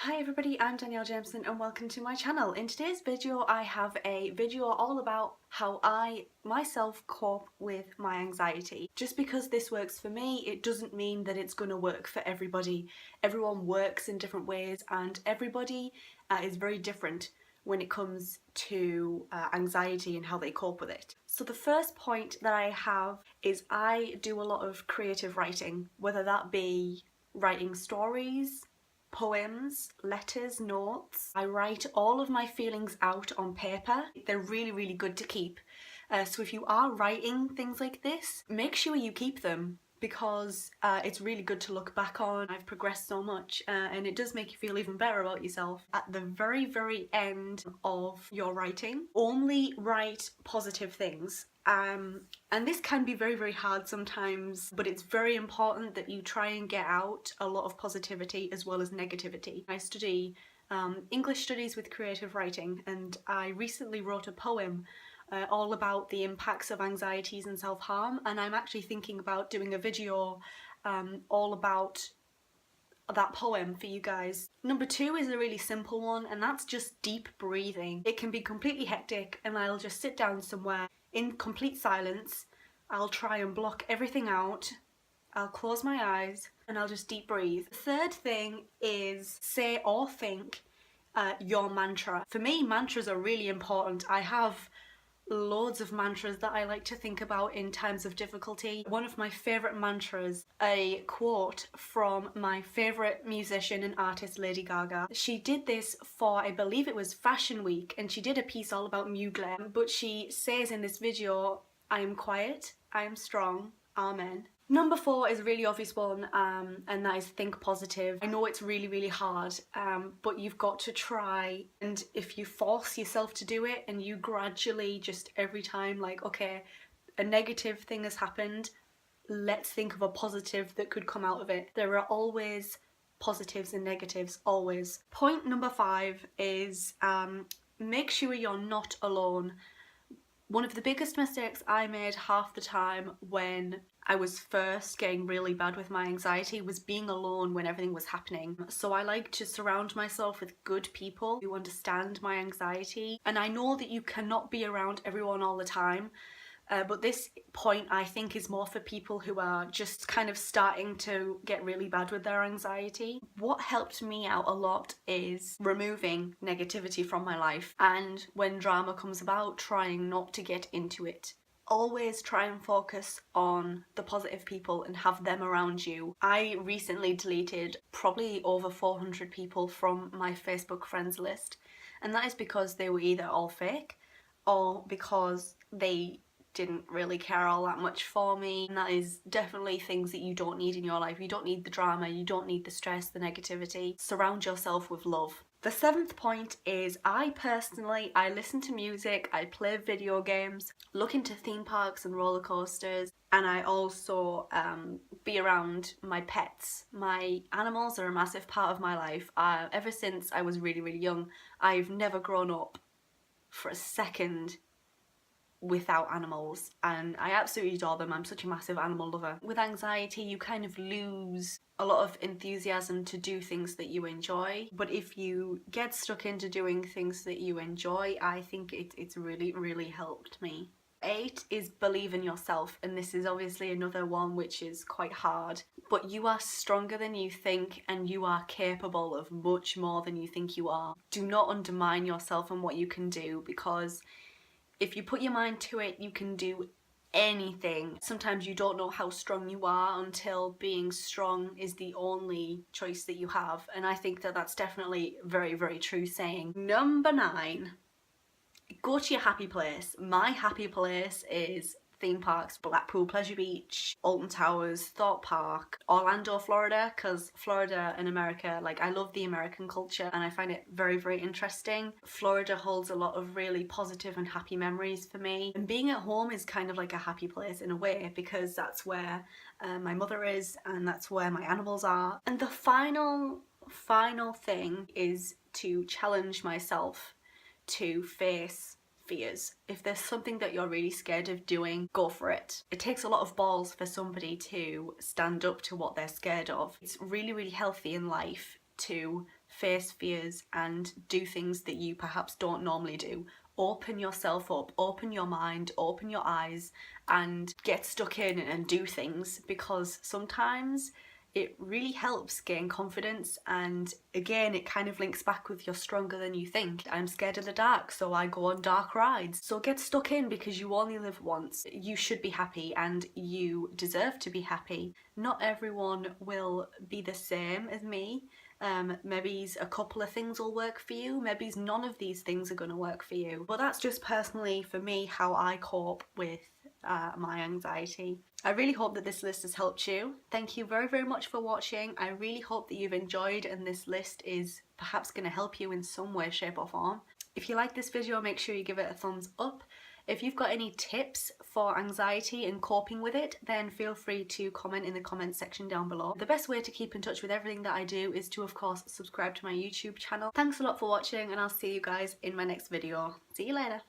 Hi everybody, I'm Danielle Jameson and welcome to my channel. In today's video I have a video all about how I myself cope with my anxiety. Just because this works for me, it doesn't mean that it's going to work for everybody. Everyone works in different ways and everybody is very different when it comes to anxiety and how they cope with it. So the first point that I have is I do a lot of creative writing, whether that be writing stories, poems, letters, notes. I write all of my feelings out on paper. They're really good to keep. So if you are writing things like this, make sure you keep them because it's really good to look back on. I've progressed so much and it does make you feel even better about yourself. At the very end of your writing, only write positive things. And this can be very hard sometimes, but it's very important that you try and get out a lot of positivity as well as negativity. I study English studies with creative writing, and I recently wrote a poem all about the impacts of anxieties and self-harm, and I'm actually thinking about doing a video all about that poem for you guys. Number 2 is a really simple one, and that's just deep breathing. It can be completely hectic and I'll just sit down somewhere in complete silence. I'll try and block everything out. I'll close my eyes and I'll just deep breathe. The third thing is say or think your mantra. For me, mantras are really important. I have loads of mantras that I like to think about in times of difficulty. One of my favourite mantras, a quote from my favourite musician and artist Lady Gaga. She did this for, I believe it was Fashion Week, and she did a piece all about mugler, but she says in this video, I am quiet, I am strong, amen. Number 4 is a really obvious one, and that is think positive. I know it's really hard, but you've got to try, and if you force yourself to do it and you gradually just every time like, okay, a negative thing has happened, let's think of a positive that could come out of it. There are always positives and negatives, always. Point number 5 is make sure you're not alone. One of the biggest mistakes I made half the time when I was first getting really bad with my anxiety was being alone when everything was happening. So I like to surround myself with good people who understand my anxiety. And I know that you cannot be around everyone all the time, but this point I think is more for people who are just kind of starting to get really bad with their anxiety. What helped me out a lot is removing negativity from my life, and when drama comes about, trying not to get into it. Always try and focus on the positive people and have them around you. I recently deleted probably over 400 people from my Facebook friends list, and that is because they were either all fake or because they didn't really care all that much for me. And that is definitely things that you don't need in your life. You don't need the drama, you don't need the stress, the negativity. Surround yourself with love. The 7th point is I listen to music, I play video games, look into theme parks and roller coasters, and I also be around my pets. My animals are a massive part of my life. Ever since I was really young, I've never grown up for a second without animals, and I absolutely adore them. I'm such a massive animal lover. With anxiety, you kind of lose a lot of enthusiasm to do things that you enjoy, but if you get stuck into doing things that you enjoy, I think it's really helped me. 8 is believe in yourself, and this is obviously another one which is quite hard, but you are stronger than you think and you are capable of much more than you think you are. Do not undermine yourself and what you can do, because if you put your mind to it, you can do anything. Sometimes you don't know how strong you are until being strong is the only choice that you have, and I think that that's definitely very true saying. Number 9, go to your happy place. My happy place is theme parks, Blackpool Pleasure Beach, Alton Towers, Thorpe Park, Orlando, Florida, because Florida and America, like, I love the American culture and I find it very interesting. Florida holds a lot of really positive and happy memories for me, and being at home is kind of like a happy place in a way, because that's where my mother is and that's where my animals are. And the final thing is to challenge myself to face fears. If there's something that you're really scared of doing, go for it. It takes a lot of balls for somebody to stand up to what they're scared of. It's really healthy in life to face fears and do things that you perhaps don't normally do. Open yourself up, open your mind, open your eyes, and get stuck in and do things, because sometimes it really helps gain confidence. And again, it kind of links back with you're stronger than you think. I'm scared of the dark, so I go on dark rides. So get stuck in, because you only live once. You should be happy and you deserve to be happy. Not everyone will be the same as me. Maybe a couple of things will work for you, maybe none of these things are going to work for you. But that's just personally for me how I cope with my anxiety. I really hope that this list has helped you. Thank you very, very much for watching. I really hope that you've enjoyed and this list is perhaps going to help you in some way, shape or form. If you like this video, make sure you give it a thumbs up. If you've got any tips for anxiety and coping with it, then feel free to comment in the comments section down below. The best way to keep in touch with everything that I do is to, of course, subscribe to my YouTube channel. Thanks a lot for watching, and I'll see you guys in my next video. See you later.